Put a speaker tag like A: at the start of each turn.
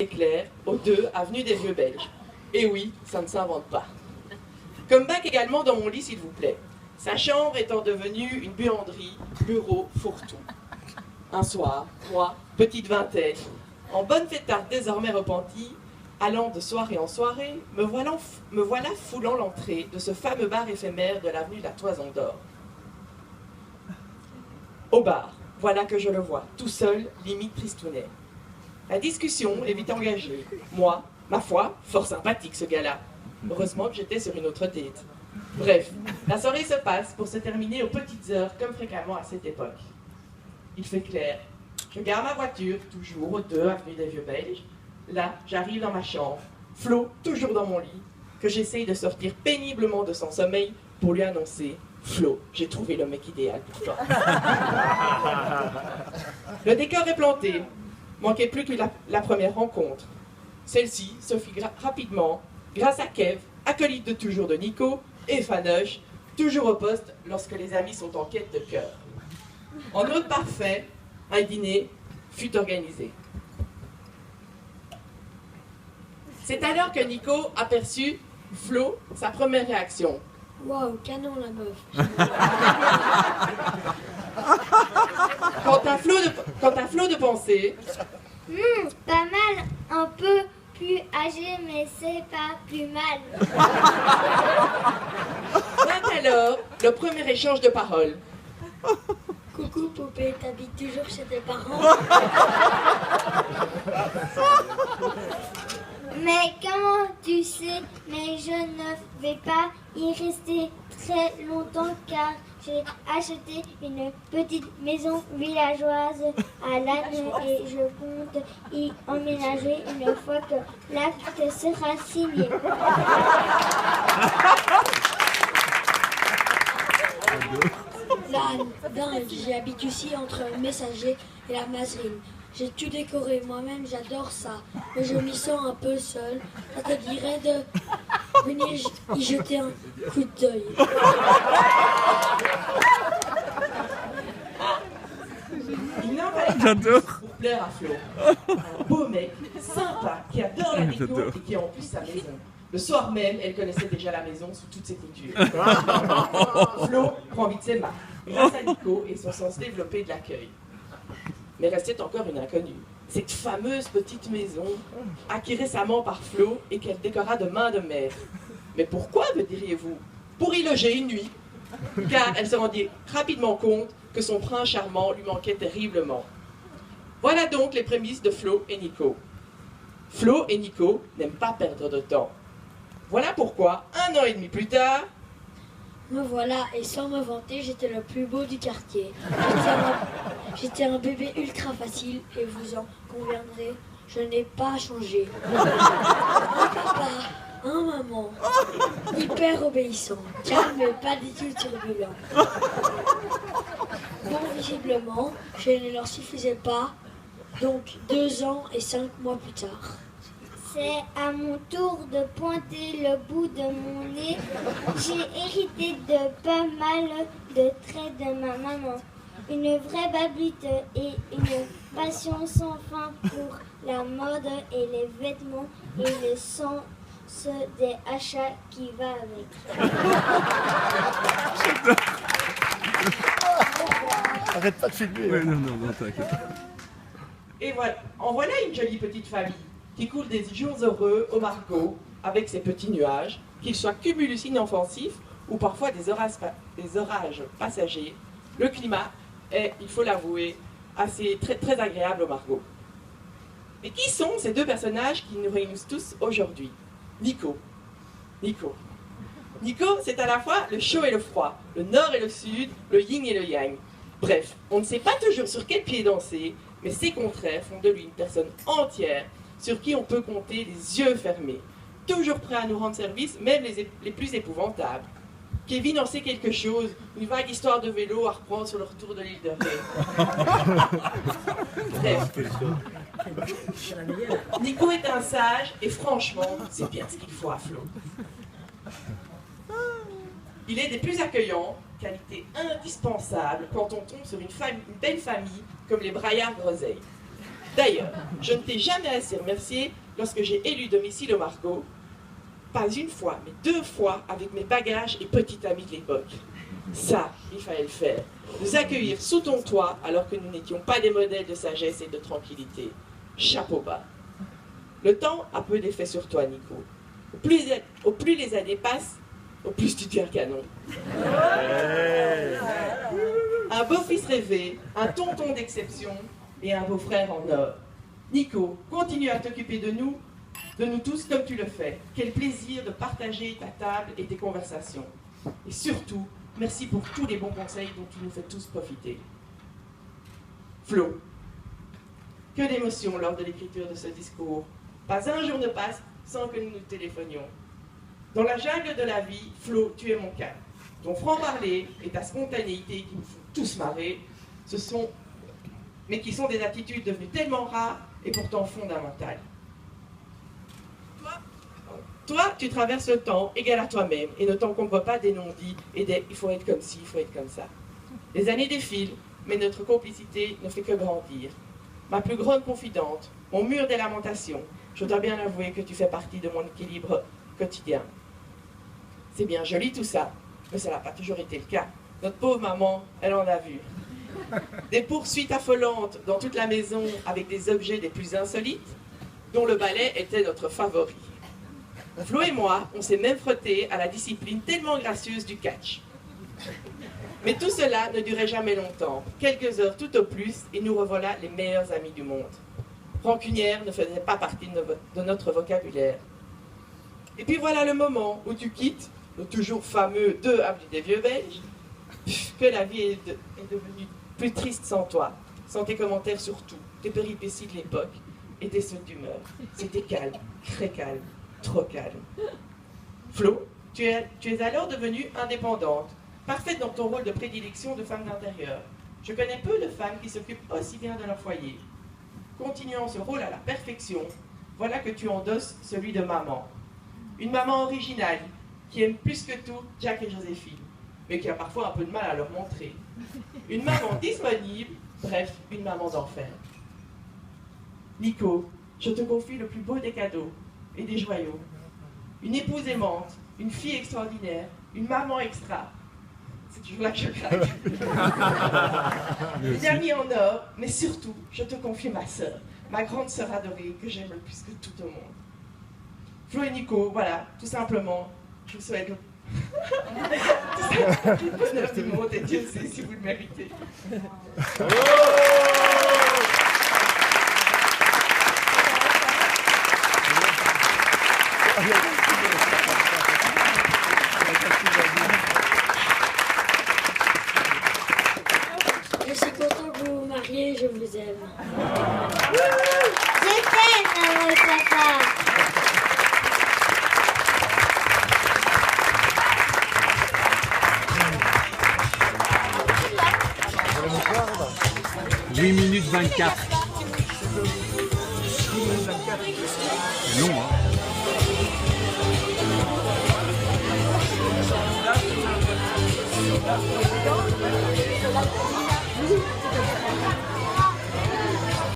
A: Claire, au 2 avenue des Vieux Belges. Et oui, ça ne s'invente pas. Comme bac également dans mon lit, s'il vous plaît. Sa chambre étant devenue une buanderie, bureau, fourre-tout. Un soir, moi, petite vingtaine, en bonne fêtarde désormais repentie, allant de soirée en soirée, me voilà foulant l'entrée de ce fameux bar éphémère de l'avenue de la Toison d'Or. Au bar, voilà que je le vois, tout seul, limite tristounet. La discussion est vite engagée. Moi, ma foi, fort sympathique ce gars-là. Heureusement que j'étais sur une autre date. Bref, la soirée se passe pour se terminer aux petites heures, comme fréquemment à cette époque. Il fait clair. Je gare ma voiture, toujours au 2 avenue des Vieux Belges. Là, j'arrive dans ma chambre. Flo, toujours dans mon lit, que j'essaye de sortir péniblement de son sommeil pour lui annoncer « Flo, j'ai trouvé le mec idéal pour toi. » Le décor est planté. Manquait plus que la première rencontre. Celle-ci se fit rapidement, grâce à Kev, acolyte de toujours de Nico, et Fanoche, toujours au poste lorsque les amis sont en quête de cœur. En autre parfait, un dîner fut organisé. C'est alors que Nico aperçut Flo, sa première réaction.
B: Waouh, canon la meuf.
A: Quant à Flo de pensée,
C: Pas mal, un peu plus âgé, mais c'est pas plus mal.
A: vint alors le premier échange de paroles.
B: Coucou poupée, t'habites toujours chez tes parents?
C: Mais comment tu sais? Mais je ne vais pas y rester très longtemps car j'ai acheté une petite maison villageoise à Lannes et je compte y emménager une fois que l'acte sera signé.
B: Dingue, j'habite ici entre le Messager et la Mazerine. J'ai tout décoré moi-même, j'adore ça. Mais je m'y sens un peu seule. Ça te dirait de venir y jeter un coup d'œil.
A: Il n'en fallait pas plus pour plaire à Flo. Un beau mec, sympa, qui adore la déco et qui a en plus sa maison. Le soir même, elle connaissait déjà la maison sous toutes ses coutures. Flo prend vite ses marques, grâce à Nico et son sens développé de l'accueil. Mais restait encore une inconnue. Cette fameuse petite maison, acquise récemment par Flo et qu'elle décora de main de maître. Mais pourquoi, me diriez-vous? Pour y loger une nuit. Car elle se rendit rapidement compte que son prince charmant lui manquait terriblement. Voilà donc les prémices de Flo et Nico. Flo et Nico n'aiment pas perdre de temps. Voilà pourquoi, 1 an et demi plus tard,
B: Me voilà, et sans me vanter, j'étais le plus beau du quartier. J'étais un bébé ultra facile, et vous en conviendrez, je n'ai pas changé. Un papa, un maman, hyper obéissant, calme mais pas du tout turbulent. Bon, visiblement, je ne leur suffisais pas, donc 2 ans et 5 mois plus tard.
C: C'est à mon tour de pointer le bout de mon nez. J'ai hérité de pas mal de traits de ma maman. Une vraie bablite et une passion sans fin pour la mode et les vêtements et le sens des achats qui va avec.
D: Arrête pas de filmer.
E: Ouais, non, t'inquiète.
A: et voilà, en voilà une jolie petite famille qui coule des jours heureux au Margot avec ses petits nuages, qu'ils soient cumulus inoffensifs ou parfois des orages passagers. Le climat est, il faut l'avouer, assez très agréable au Margot. Mais qui sont ces deux personnages qui nous réunissent tous aujourd'hui? Nico, c'est à la fois le chaud et le froid, le nord et le sud, le yin et le yang. Bref, on ne sait pas toujours sur quel pied danser, mais ces contraires font de lui une personne entière sur qui on peut compter les yeux fermés, toujours prêt à nous rendre service, même les plus épouvantables. Kevin en sait quelque chose, une vague histoire de vélo à reprendre sur le retour de l'île de Ré. Bref. Nico est un sage et franchement, c'est bien ce qu'il faut à Flo. Il est des plus accueillants, qualité indispensable quand on tombe sur une belle famille comme les Braillard-Groseille. D'ailleurs, je ne t'ai jamais assez remercié lorsque j'ai élu domicile au Margot. Pas une fois, mais 2 fois avec mes bagages et petite amie de l'époque. Ça, il fallait le faire. Nous accueillir sous ton toit alors que nous n'étions pas des modèles de sagesse et de tranquillité. Chapeau bas. Le temps a peu d'effet sur toi, Nico. Au plus les années passent, au plus tu deviens canon. Un beau-fils rêvé, un tonton d'exception et un beau-frère en or. Nico, continue à t'occuper de nous tous comme tu le fais. Quel plaisir de partager ta table et tes conversations. Et surtout, merci pour tous les bons conseils dont tu nous fais tous profiter. Flo, que d'émotions lors de l'écriture de ce discours. Pas un jour ne passe sans que nous nous téléphonions. Dans la jungle de la vie, Flo, tu es mon calme. Ton franc-parler et ta spontanéité qui nous font tous marrer, mais qui sont des attitudes devenues tellement rares et pourtant fondamentales. Toi, tu traverses le temps égal à toi-même et ne t'encombre pas des non-dits et des « il faut être comme ci, il faut être comme ça ». Les années défilent, mais notre complicité ne fait que grandir. Ma plus grande confidente, mon mur des lamentations, je dois bien avouer que tu fais partie de mon équilibre quotidien. C'est bien joli tout ça, mais ça n'a pas toujours été le cas. Notre pauvre maman, elle en a vu. Des poursuites affolantes dans toute la maison avec des objets des plus insolites, dont le balai était notre favori. Flo et moi, on s'est même frotté à la discipline tellement gracieuse du catch. Mais tout cela ne durait jamais longtemps. Quelques heures tout au plus, et nous revoilà les meilleurs amis du monde. Rancunière ne faisait pas partie de notre vocabulaire. Et puis voilà le moment où tu quittes le toujours fameux 2 avenue des Vieux Belges, que la vie est devenue plus triste sans toi, sans tes commentaires sur tout, tes péripéties de l'époque et tes sautes d'humeur. C'était calme, très calme, trop calme. Flo, tu es alors devenue indépendante, parfaite dans ton rôle de prédilection de femme d'intérieur. Je connais peu de femmes qui s'occupent aussi bien de leur foyer. Continuant ce rôle à la perfection, voilà que tu endosses celui de maman. Une maman originale, qui aime plus que tout Jack et Joséphine, mais qui a parfois un peu de mal à leur montrer. Une maman disponible, bref, une maman d'enfer. Nico, je te confie le plus beau des cadeaux et des joyaux. Une épouse aimante, une fille extraordinaire, une maman extra. C'est toujours là que je craque. Des amis en or, mais surtout, je te confie ma sœur, ma grande sœur adorée, que j'aime le plus que tout au monde. Flo et Nico, voilà, tout simplement, je vous souhaite tout le bonheur du monde et Dieu sait si vous le méritez.
B: Je suis content que vous vous mariez, je vous aime.
C: Je t'aime, papa.
D: « 8 minutes 24. » C'est long, hein.